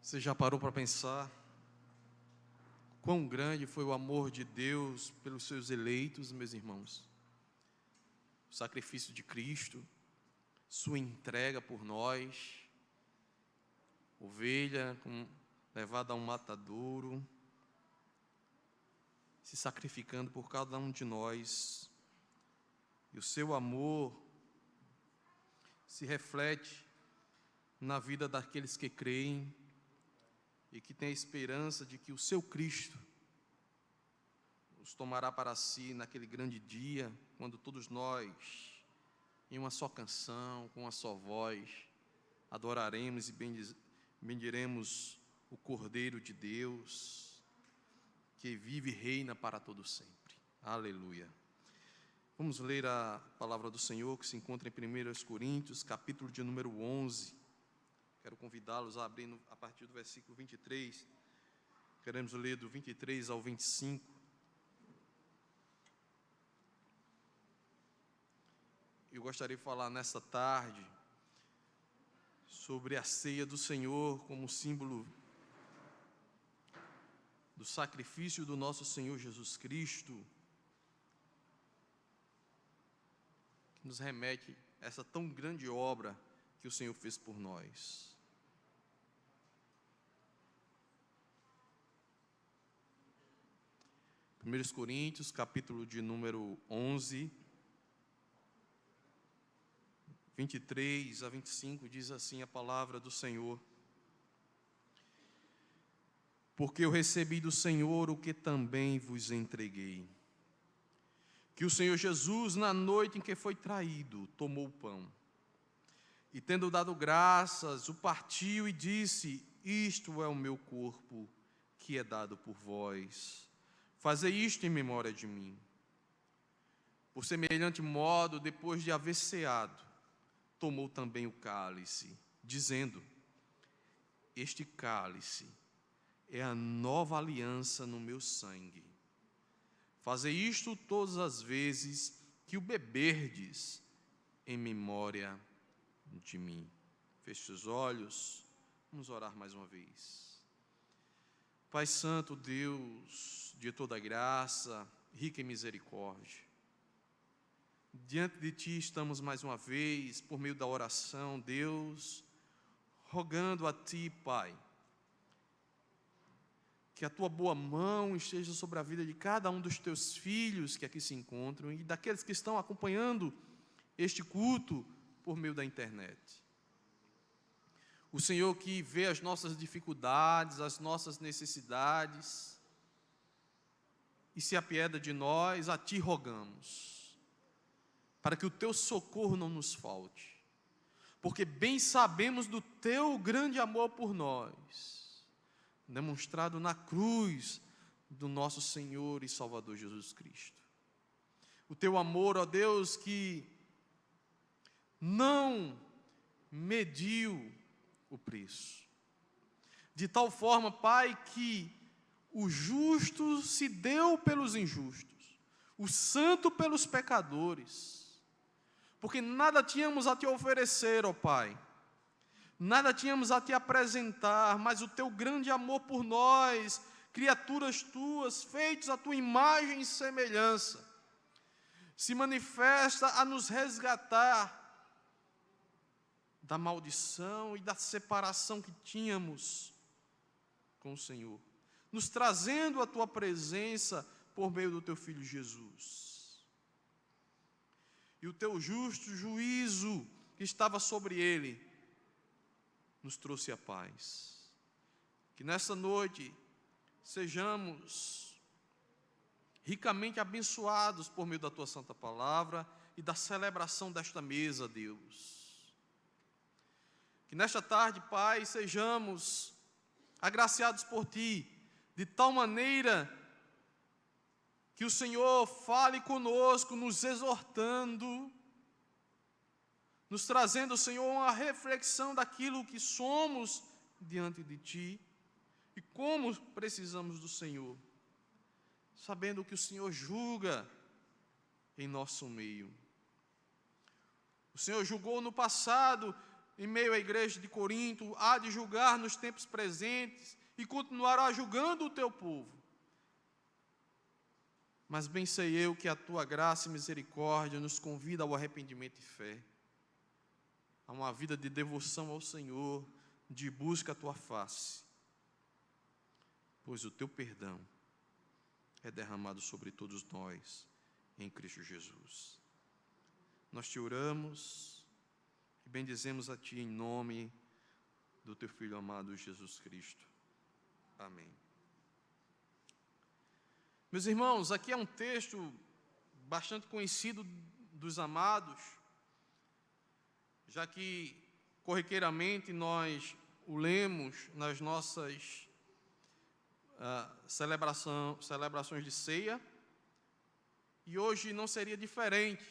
Você já parou para pensar quão grande foi o amor de Deus pelos seus eleitos, meus irmãos? O sacrifício de Cristo, sua entrega por nós, ovelha levada a um matadouro, se sacrificando por cada um de nós. E o seu amor se reflete na vida daqueles que creem e que têm a esperança de que o seu Cristo os tomará para si naquele grande dia, quando todos nós, em uma só canção, com uma só voz, adoraremos e bendiremos o Cordeiro de Deus, que vive e reina para todo sempre. Aleluia. Vamos ler a palavra do Senhor, que se encontra em 1 Coríntios, capítulo de número 11. Quero convidá-los a abrir a partir do versículo 23. Queremos ler do 23 ao 25. Eu gostaria de falar nesta tarde sobre a ceia do Senhor como símbolo do sacrifício do nosso Senhor Jesus Cristo, que nos remete a essa tão grande obra que o Senhor fez por nós. Primeiros Coríntios, capítulo de número 11, 23 a 25, diz assim a palavra do Senhor: porque eu recebi do Senhor o que também vos entreguei, que o Senhor Jesus, na noite em que foi traído, tomou o pão, e tendo dado graças, o partiu e disse: isto é o meu corpo, que é dado por vós. Fazei isto em memória de mim. Por semelhante modo, depois de haver ceado, tomou também o cálice, dizendo: este cálice é a nova aliança no meu sangue. Fazei isto todas as vezes que o beberdes, em memória de mim. Feche os olhos, vamos orar mais uma vez. Pai Santo, Deus de toda graça, rica em misericórdia, diante de Ti estamos mais uma vez, por meio da oração, Deus, rogando a Ti, Pai, que a Tua boa mão esteja sobre a vida de cada um dos Teus filhos que aqui se encontram e daqueles que estão acompanhando este culto por meio da internet. O Senhor que vê as nossas dificuldades, as nossas necessidades, e se apieda de nós, a Ti rogamos, para que o Teu socorro não nos falte, porque bem sabemos do Teu grande amor por nós, demonstrado na cruz do nosso Senhor e Salvador Jesus Cristo. O Teu amor, ó Deus, que não mediu o preço, de tal forma, Pai, que o justo se deu pelos injustos, o santo pelos pecadores, porque nada tínhamos a Te oferecer, ó Pai, nada tínhamos a Te apresentar, mas o Teu grande amor por nós, criaturas Tuas, feitos à Tua imagem e semelhança, se manifesta a nos resgatar da maldição e da separação que tínhamos com o Senhor, nos trazendo a Tua presença por meio do Teu Filho Jesus. E o Teu justo juízo que estava sobre Ele, nos trouxe a paz. Que nessa noite sejamos ricamente abençoados por meio da Tua santa palavra e da celebração desta mesa, Deus. Que nesta tarde, Pai, sejamos agraciados por Ti, de tal maneira que o Senhor fale conosco, nos exortando, nos trazendo, Senhor, uma reflexão daquilo que somos diante de Ti e como precisamos do Senhor, sabendo que o Senhor julga em nosso meio. O Senhor julgou no passado em meio à igreja de Corinto, há de julgar nos tempos presentes e continuará julgando o teu povo. Mas bem sei eu que a tua graça e misericórdia nos convida ao arrependimento e fé, a uma vida de devoção ao Senhor, de busca à tua face, pois o teu perdão é derramado sobre todos nós em Cristo Jesus. Nós te oramos e bendizemos a ti em nome do teu Filho amado Jesus Cristo. Amém. Meus irmãos, aqui é um texto bastante conhecido dos amados, já que corriqueiramente nós o lemos nas nossas celebrações de ceia, e hoje não seria diferente.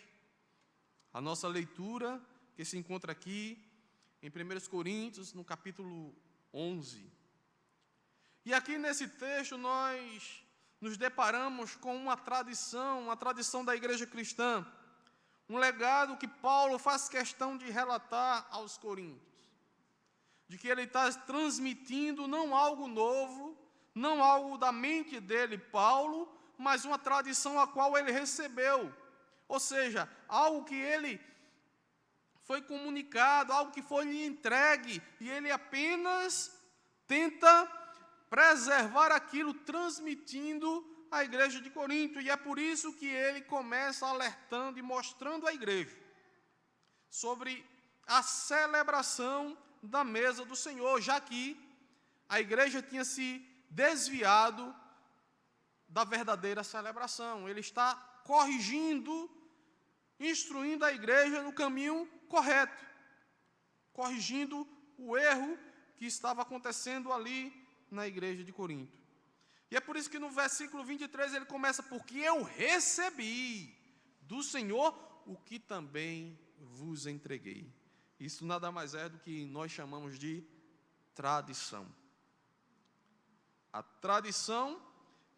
A nossa leitura, que se encontra aqui em 1 Coríntios, no capítulo 11. E aqui nesse texto nós nos deparamos com uma tradição da igreja cristã, um legado que Paulo faz questão de relatar aos coríntios, de que ele está transmitindo não algo novo, não algo da mente dele, Paulo, mas uma tradição a qual ele recebeu, ou seja, algo que ele foi comunicado, algo que foi lhe entregue, e ele apenas tenta preservar aquilo, transmitindo à igreja de Corinto, e é por isso que ele começa alertando e mostrando à igreja sobre a celebração da mesa do Senhor, já que a igreja tinha se desviado da verdadeira celebração. Ele está corrigindo, instruindo a igreja no caminho correto, corrigindo o erro que estava acontecendo ali na igreja de Corinto. E é por isso que no versículo 23 ele começa: porque eu recebi do Senhor o que também vos entreguei. Isso nada mais é do que nós chamamos de tradição. A tradição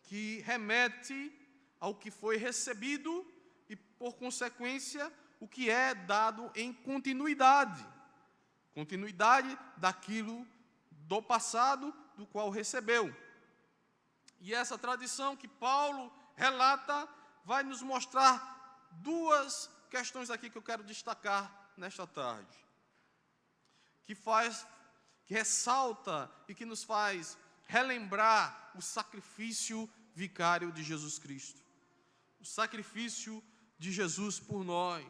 que remete ao que foi recebido e, por consequência, o que é dado em continuidade daquilo do passado do qual recebeu. E essa tradição que Paulo relata vai nos mostrar duas questões aqui que eu quero destacar nesta tarde, que ressalta e que nos faz relembrar o sacrifício vicário de Jesus Cristo, o sacrifício de Jesus por nós.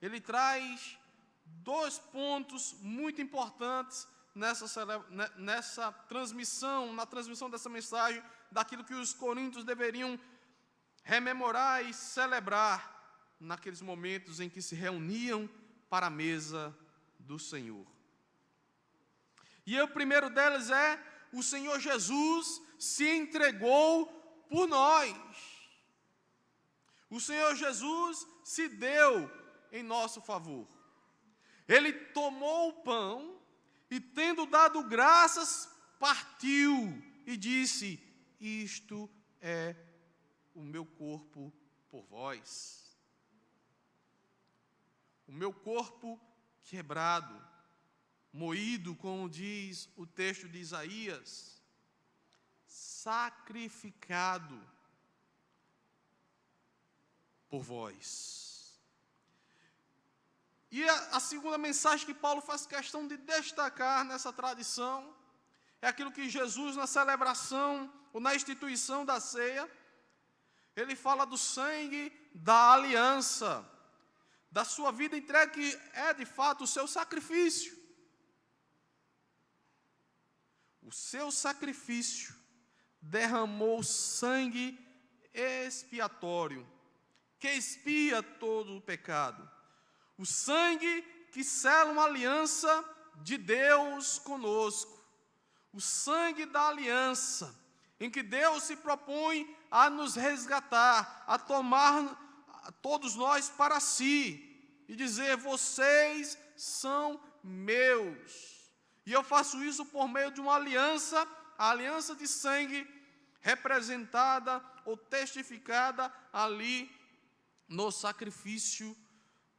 Ele traz dois pontos muito importantes nessa transmissão, na transmissão dessa mensagem, daquilo que os coríntios deveriam rememorar e celebrar naqueles momentos em que se reuniam para a mesa do Senhor. E o primeiro deles é: o Senhor Jesus se entregou por nós. O Senhor Jesus se deu em nosso favor. Ele tomou o pão e, tendo dado graças, partiu e disse: isto é o meu corpo por vós. O meu corpo quebrado, moído, como diz o texto de Isaías, sacrificado por vós. E a segunda mensagem que Paulo faz questão de destacar nessa tradição é aquilo que Jesus, na celebração ou na instituição da ceia, ele fala do sangue da aliança, da sua vida entregue, que é de fato o seu sacrifício. O seu sacrifício derramou sangue expiatório, que expia todo o pecado. O sangue que sela uma aliança de Deus conosco. O sangue da aliança, em que Deus se propõe a nos resgatar, a tomar todos nós para si, e dizer: vocês são meus. E eu faço isso por meio de uma aliança, a aliança de sangue, representada ou testificada ali no sacrifício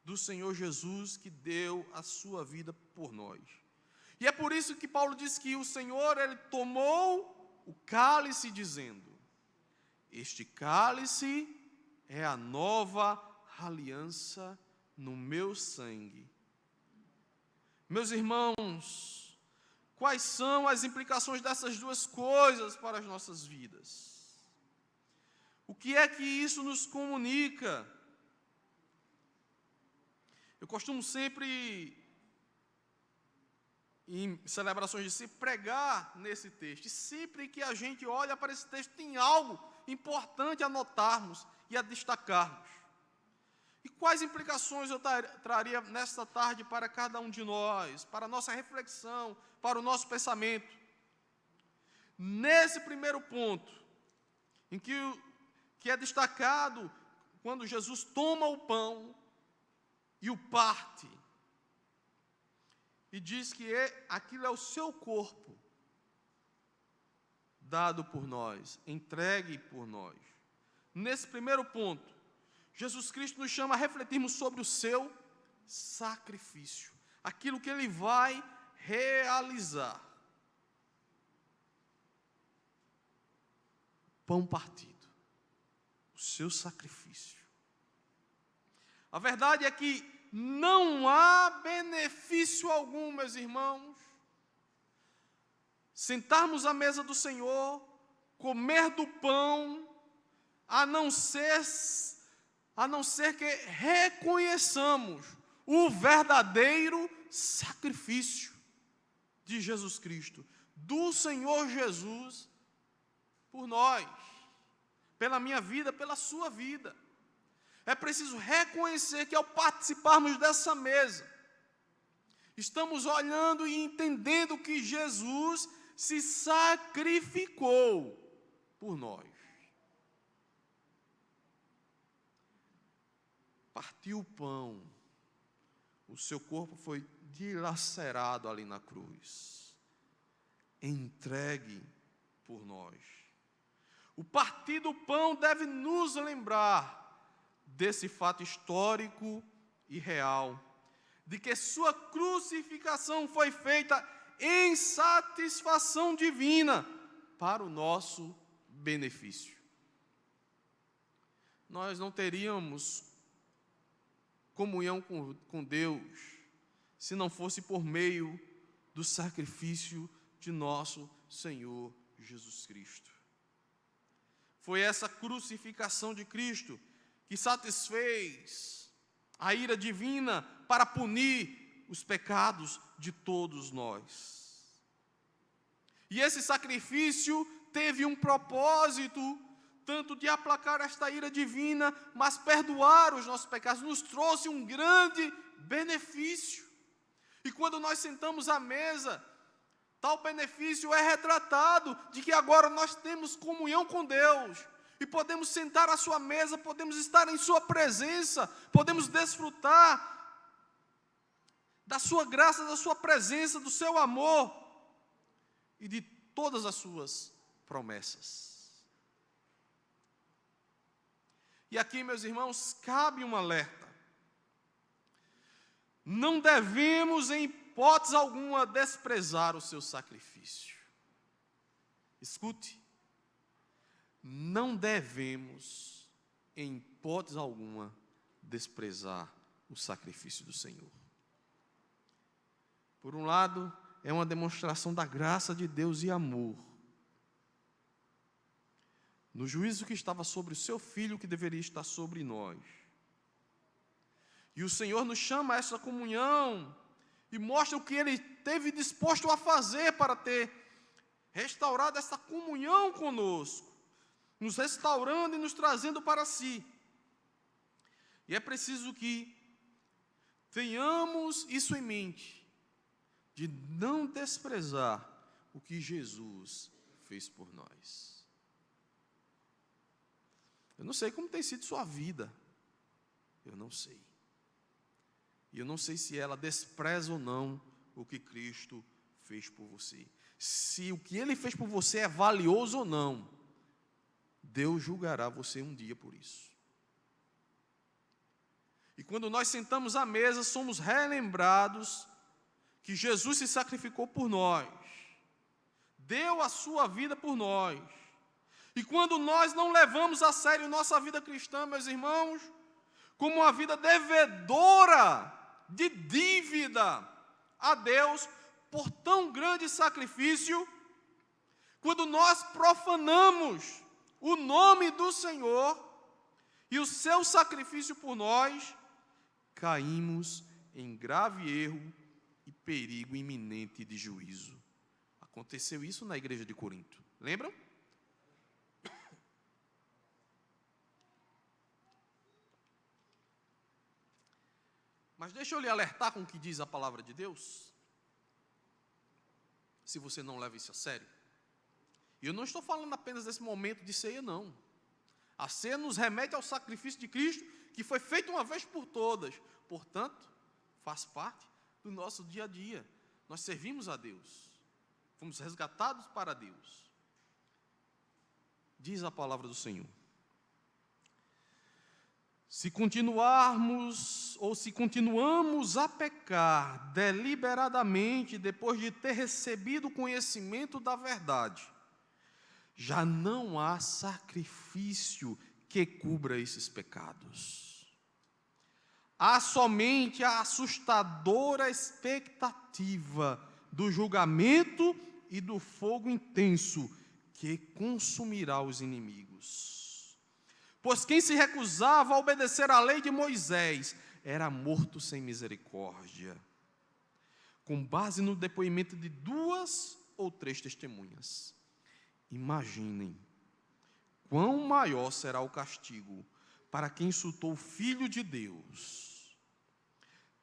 do Senhor Jesus, que deu a sua vida por nós. E é por isso que Paulo diz que o Senhor, Ele tomou o cálice dizendo: este cálice é a nova aliança no meu sangue. Meus irmãos, quais são as implicações dessas duas coisas para as nossas vidas? O que é que isso nos comunica? Eu costumo sempre, em celebrações de si, pregar nesse texto. E sempre que a gente olha para esse texto, tem algo importante a notarmos e a destacarmos. E quais implicações eu traria nesta tarde para cada um de nós, para a nossa reflexão, para o nosso pensamento? Nesse primeiro ponto, em que é destacado quando Jesus toma o pão e o parte, e diz que aquilo é o seu corpo, dado por nós, entregue por nós. Nesse primeiro ponto, Jesus Cristo nos chama a refletirmos sobre o seu sacrifício, aquilo que Ele vai realizar. Pão partido, o seu sacrifício. A verdade é que não há benefício algum, meus irmãos, sentarmos à mesa do Senhor, comer do pão, a não ser que reconheçamos o verdadeiro sacrifício de Jesus Cristo, do Senhor Jesus, por nós, pela minha vida, pela sua vida. É preciso reconhecer que ao participarmos dessa mesa, estamos olhando e entendendo que Jesus se sacrificou por nós. Partiu o pão, o seu corpo foi dilacerado ali na cruz, entregue por nós. O partir do pão deve nos lembrar desse fato histórico e real, de que sua crucificação foi feita em satisfação divina para o nosso benefício. Nós não teríamos comunhão com Deus se não fosse por meio do sacrifício de nosso Senhor Jesus Cristo. Foi essa crucificação de Cristo que satisfez a ira divina para punir os pecados de todos nós. E esse sacrifício teve um propósito, tanto de aplacar esta ira divina, mas perdoar os nossos pecados, nos trouxe um grande benefício. E quando nós sentamos à mesa, tal benefício é retratado, de que agora nós temos comunhão com Deus, e podemos sentar à sua mesa, podemos estar em sua presença, podemos desfrutar da sua graça, da sua presença, do seu amor e de todas as suas promessas. E aqui, meus irmãos, cabe um alerta. Não devemos, em hipótese alguma, desprezar o seu sacrifício. Escute. Não devemos, em hipótese alguma, desprezar o sacrifício do Senhor. Por um lado, é uma demonstração da graça de Deus e amor. No juízo que estava sobre o seu filho, que deveria estar sobre nós. E o Senhor nos chama a essa comunhão e mostra o que Ele esteve disposto a fazer para ter restaurado essa comunhão conosco, nos restaurando e nos trazendo para si. E é preciso que tenhamos isso em mente, de não desprezar o que Jesus fez por nós. Eu não sei como tem sido sua vida, eu não sei. E eu não sei se ela despreza ou não o que Cristo fez por você. Se o que Ele fez por você é valioso ou não, Deus julgará você um dia por isso. E quando nós sentamos à mesa, somos relembrados que Jesus se sacrificou por nós, deu a sua vida por nós. E quando nós não levamos a sério nossa vida cristã, meus irmãos, como uma vida devedora de dívida a Deus por tão grande sacrifício, quando nós profanamos o nome do Senhor e o seu sacrifício por nós, caímos em grave erro e perigo iminente de juízo. Aconteceu isso na igreja de Corinto, lembram? Mas deixa eu lhe alertar com o que diz a palavra de Deus, se você não leva isso a sério. E eu não estou falando apenas desse momento de ceia, não. A ceia nos remete ao sacrifício de Cristo, que foi feito uma vez por todas. Portanto, faz parte do nosso dia a dia. Nós servimos a Deus. Fomos resgatados para Deus. Diz a palavra do Senhor: se continuamos a pecar deliberadamente depois de ter recebido o conhecimento da verdade, já não há sacrifício que cubra esses pecados. Há somente a assustadora expectativa do julgamento e do fogo intenso que consumirá os inimigos. Pois quem se recusava a obedecer à lei de Moisés era morto sem misericórdia, com base no depoimento de 2 ou 3 testemunhas. Imaginem quão maior será o castigo para quem insultou o Filho de Deus,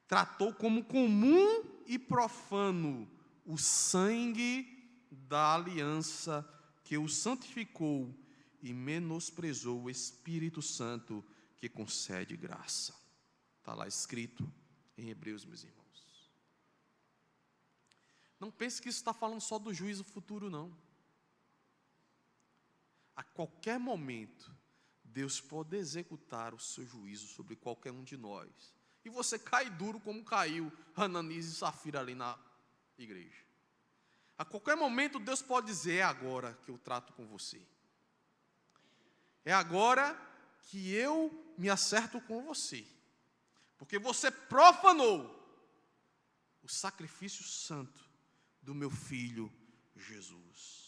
tratou como comum e profano o sangue da aliança que o santificou e menosprezou o Espírito Santo que concede graça. Está lá escrito em Hebreus, meus irmãos. Não pense que isso está falando só do juízo futuro, não. A qualquer momento, Deus pode executar o seu juízo sobre qualquer um de nós. E você cai duro como caiu Hananias e Safira ali na igreja. A qualquer momento, Deus pode dizer: é agora que eu trato com você. É agora que eu me acerto com você. Porque você profanou o sacrifício santo do meu Filho Jesus.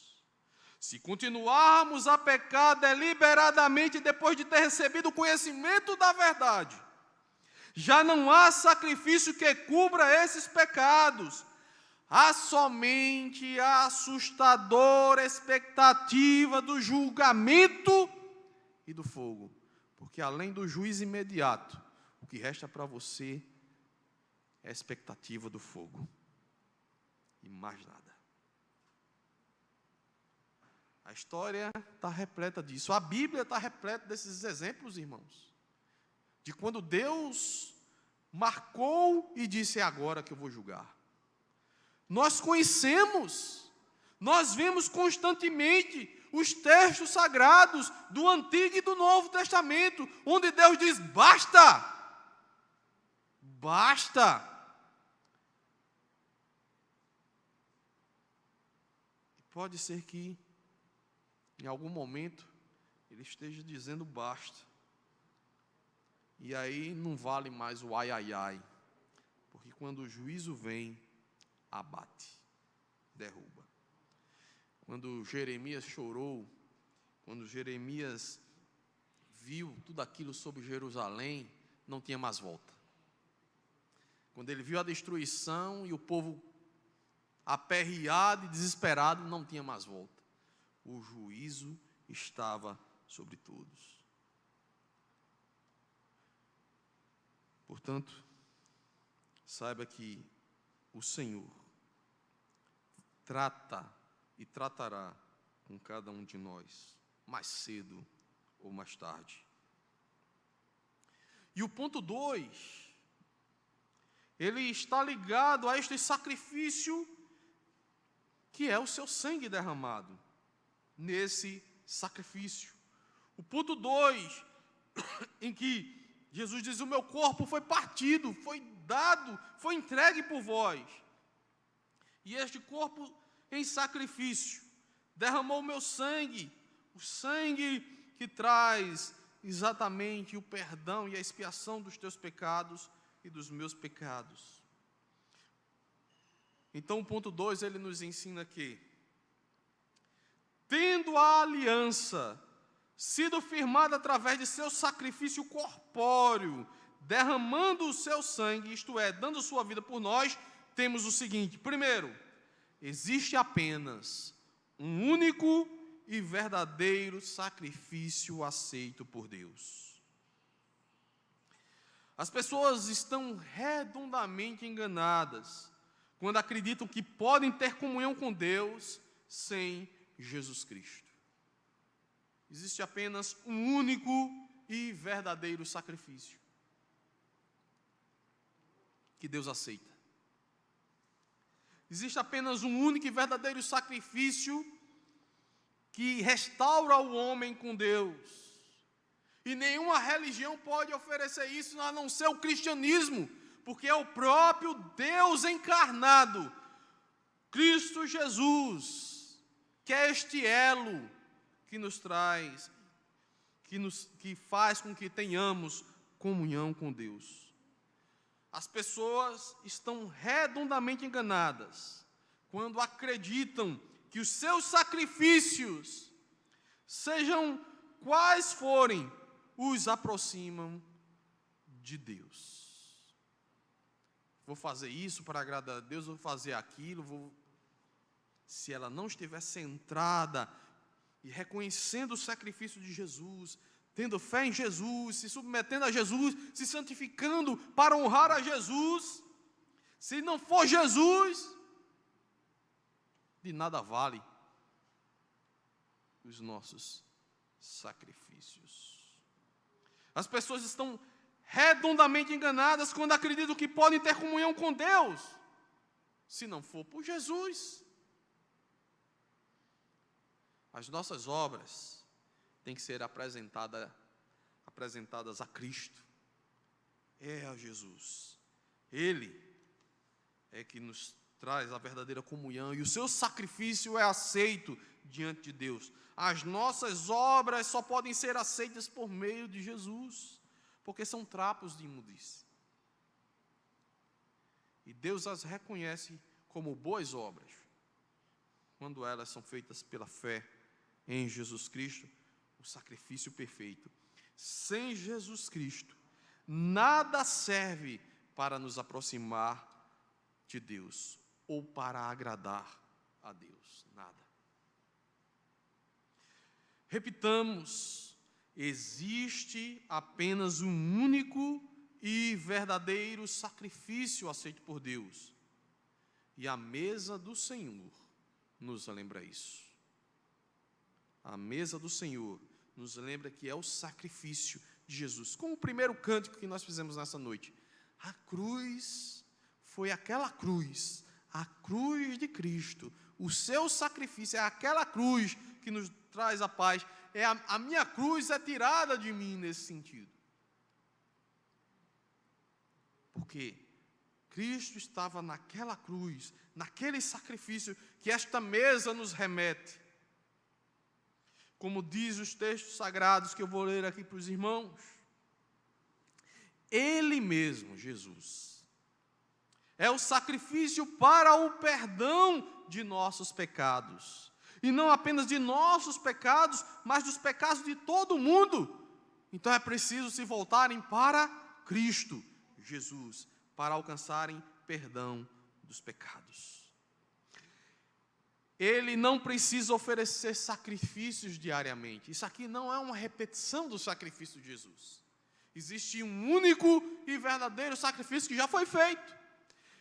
Se continuarmos a pecar deliberadamente depois de ter recebido o conhecimento da verdade, já não há sacrifício que cubra esses pecados. Há somente a assustadora expectativa do julgamento e do fogo, porque além do juízo imediato, o que resta para você é a expectativa do fogo, e mais nada. A história está repleta disso, a Bíblia está repleta desses exemplos, irmãos, de quando Deus marcou e disse: é agora que eu vou julgar. Nós conhecemos, nós vemos constantemente os textos sagrados do Antigo e do Novo Testamento, onde Deus diz: basta, basta. Pode ser que, em algum momento, Ele esteja dizendo basta, e aí não vale mais o ai, ai, ai, porque quando o juízo vem, abate, derruba. Quando Jeremias chorou, quando Jeremias viu tudo aquilo sobre Jerusalém, não tinha mais volta. Quando ele viu a destruição e o povo aperreado e desesperado, não tinha mais volta. O juízo estava sobre todos. Portanto, saiba que o Senhor trata e tratará com cada um de nós, mais cedo ou mais tarde. E o ponto 2, ele está ligado a este sacrifício, que é o seu sangue derramado, nesse sacrifício. O ponto 2, em que Jesus diz: o meu corpo foi partido, foi dado, foi entregue por vós. e este corpo em sacrifício, derramou o meu sangue, o sangue que traz exatamente o perdão e a expiação dos teus pecados e dos meus pecados. Então, o ponto 2, ele nos ensina que, tendo a aliança sido firmada através de seu sacrifício corpóreo, derramando o seu sangue, isto é, dando sua vida por nós, temos o seguinte: primeiro, existe apenas um único e verdadeiro sacrifício aceito por Deus. As pessoas estão redondamente enganadas quando acreditam que podem ter comunhão com Deus sem Jesus Cristo. Existe apenas um único e verdadeiro sacrifício que Deus aceita. Existe apenas um único e verdadeiro sacrifício que restaura o homem com Deus. E nenhuma religião pode oferecer isso a não ser o cristianismo, porque é o próprio Deus encarnado, Cristo Jesus, que é este elo que nos traz, que faz com que tenhamos comunhão com Deus. As pessoas estão redondamente enganadas quando acreditam que os seus sacrifícios, sejam quais forem, os aproximam de Deus. Vou fazer isso para agradar a Deus, vou fazer aquilo, Se ela não estiver centrada e reconhecendo o sacrifício de Jesus, tendo fé em Jesus, se submetendo a Jesus, se santificando para honrar a Jesus, se não for Jesus, de nada vale os nossos sacrifícios. As pessoas estão redondamente enganadas quando acreditam que podem ter comunhão com Deus, se não for por Jesus. As nossas obras têm que ser apresentadas a Cristo, a Jesus. Ele é que nos traz a verdadeira comunhão, e o seu sacrifício é aceito diante de Deus. As nossas obras só podem ser aceitas por meio de Jesus, porque são trapos de imundície. E Deus as reconhece como boas obras, quando elas são feitas pela fé em Jesus Cristo, o sacrifício perfeito. Sem Jesus Cristo, nada serve para nos aproximar de Deus, ou para agradar a Deus, nada. Repitamos, existe apenas um único e verdadeiro sacrifício aceito por Deus, e a mesa do Senhor nos lembra isso. A mesa do Senhor nos lembra que é o sacrifício de Jesus. Como o primeiro cântico que nós fizemos nessa noite, a cruz foi aquela cruz, a cruz de Cristo, o seu sacrifício é aquela cruz que nos traz a paz. A minha cruz é tirada de mim nesse sentido. Porque Cristo estava naquela cruz, naquele sacrifício que esta mesa nos remete. Como diz os textos sagrados que eu vou ler aqui para os irmãos, Ele mesmo, Jesus, é o sacrifício para o perdão de nossos pecados. E não apenas de nossos pecados, mas dos pecados de todo mundo. Então é preciso se voltarem para Cristo, Jesus, para alcançarem perdão dos pecados. Ele não precisa oferecer sacrifícios diariamente. Isso aqui não é uma repetição do sacrifício de Jesus. Existe um único e verdadeiro sacrifício que já foi feito.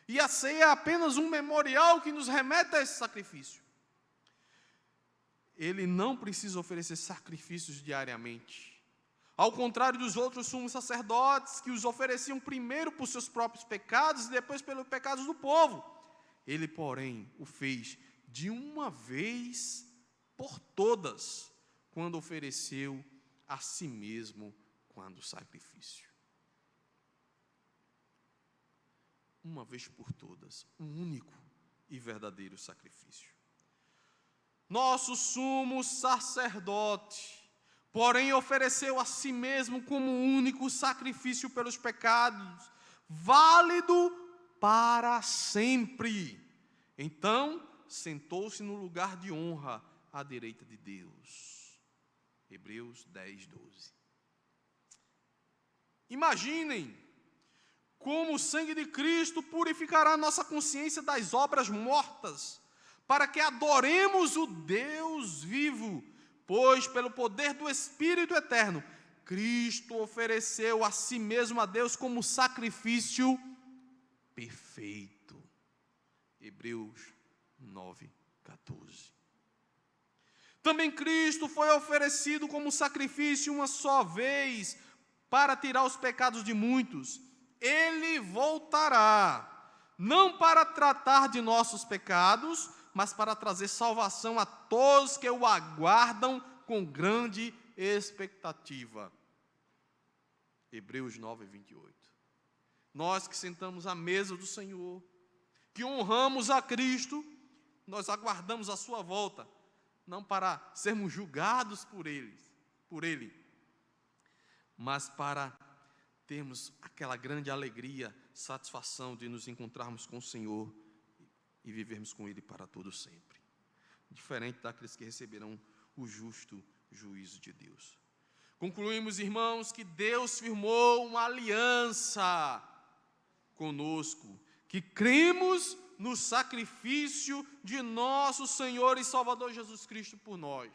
E a ceia é apenas um memorial que nos remete a esse sacrifício. Ele não precisa oferecer sacrifícios diariamente. Ao contrário dos outros sumos sacerdotes, que os ofereciam primeiro por seus próprios pecados e depois pelos pecados do povo. Ele, porém, o fez de uma vez por todas, quando ofereceu a si mesmo quando sacrifício. Uma vez por todas, um único e verdadeiro sacrifício. Nosso sumo sacerdote, porém, ofereceu a si mesmo como único sacrifício pelos pecados, válido para sempre. Então, sentou-se no lugar de honra à direita de Deus. Hebreus 10, 12. Imaginem como o sangue de Cristo purificará nossa consciência das obras mortas, para que adoremos o Deus vivo, pois pelo poder do Espírito eterno, Cristo ofereceu a si mesmo a Deus como sacrifício perfeito. Hebreus 9, 14. Também Cristo foi oferecido como sacrifício uma só vez, para tirar os pecados de muitos. Ele voltará, não para tratar de nossos pecados, mas para trazer salvação a todos que o aguardam com grande expectativa. Hebreus 9, 28. Nós que sentamos à mesa do Senhor, que honramos a Cristo, nós aguardamos a sua volta, não para sermos julgados por Ele, mas para termos aquela grande alegria, satisfação de nos encontrarmos com o Senhor e vivermos com Ele para todo sempre. Diferente daqueles que receberão o justo juízo de Deus. Concluímos, irmãos, que Deus firmou uma aliança conosco, que cremos no sacrifício de nosso Senhor e Salvador Jesus Cristo por nós.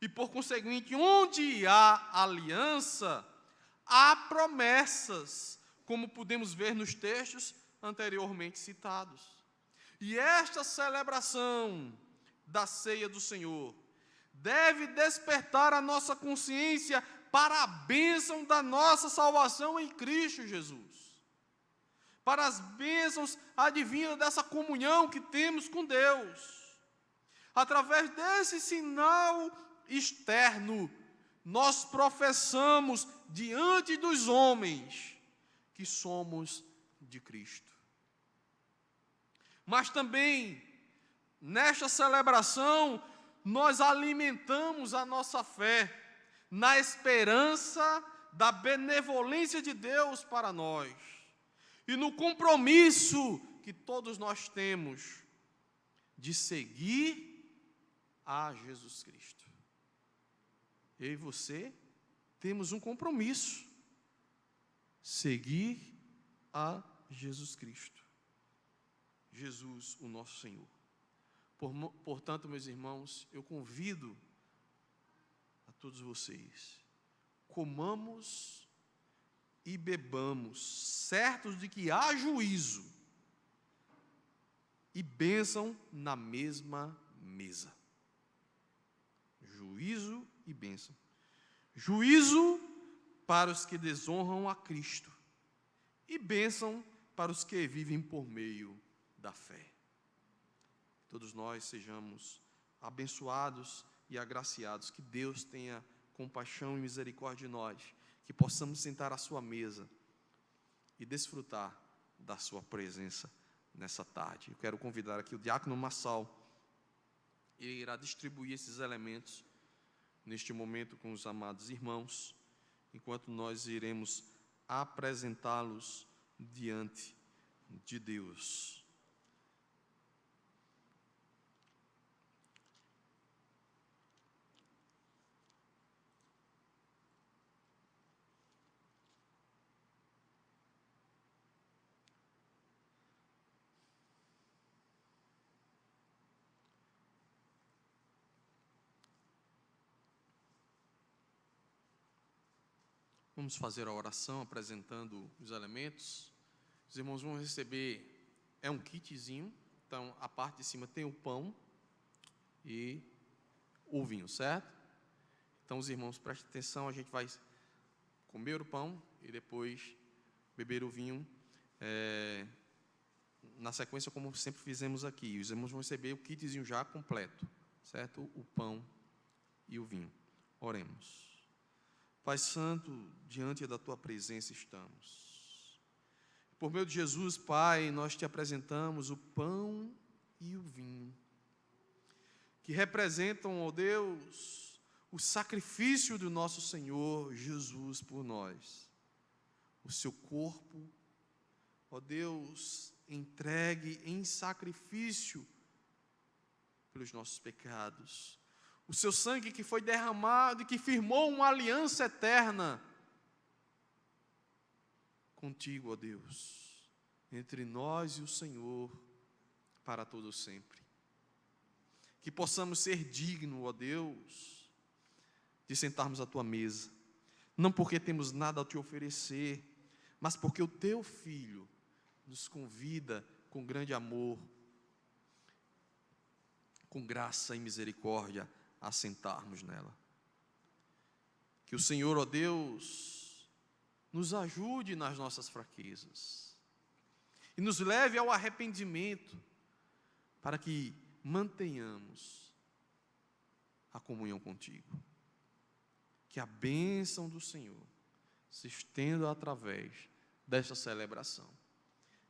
E por conseguinte, onde há aliança, há promessas, como podemos ver nos textos anteriormente citados. E esta celebração da ceia do Senhor deve despertar a nossa consciência para a bênção da nossa salvação em Cristo Jesus, para as bênçãos advindas dessa comunhão que temos com Deus. Através desse sinal externo, nós professamos diante dos homens que somos de Cristo. Mas também, nesta celebração, nós alimentamos a nossa fé na esperança da benevolência de Deus para nós e no compromisso que todos nós temos de seguir a Jesus Cristo. Eu e você temos um compromisso: seguir a Jesus Cristo. Jesus, o nosso Senhor. Portanto, meus irmãos, eu convido a todos vocês, comamos e bebamos, certos de que há juízo e bênção na mesma mesa. Juízo e bênção. Juízo para os que desonram a Cristo e bênção para os que vivem por meio da fé. Todos nós sejamos abençoados e agraciados, que Deus tenha compaixão e misericórdia de nós, que possamos sentar à sua mesa e desfrutar da sua presença nessa tarde. Eu quero convidar aqui o diácono Massal, ele irá distribuir esses elementos neste momento com os amados irmãos, enquanto nós iremos apresentá-los diante de Deus. Vamos fazer a oração apresentando os elementos. Os irmãos vão receber, é um kitzinho, então a parte de cima tem o pão e o vinho, certo? Então os irmãos prestem atenção, a gente vai comer o pão e depois beber o vinho, na sequência como sempre fizemos aqui. Os irmãos vão receber o kitzinho já completo, certo? O pão e o vinho. Oremos. Pai Santo, diante da Tua presença estamos. por meio de Jesus, Pai, nós te apresentamos o pão e o vinho, que representam, ó Deus, o sacrifício do nosso Senhor Jesus por nós. O seu corpo, ó Deus, entregue em sacrifício pelos nossos pecados. O seu sangue que foi derramado e que firmou uma aliança eterna contigo, ó Deus, entre nós e o Senhor, para todo sempre. Que possamos ser dignos, ó Deus, de sentarmos à tua mesa, não porque temos nada a te oferecer, mas porque o teu Filho nos convida com grande amor, com graça e misericórdia, a sentarmos nela. Que o Senhor, ó Deus, nos ajude nas nossas fraquezas e nos leve ao arrependimento, para que mantenhamos a comunhão contigo. Que a bênção do Senhor se estenda através desta celebração.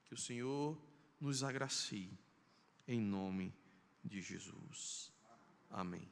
Que o Senhor nos agracie, em nome de Jesus. Amém.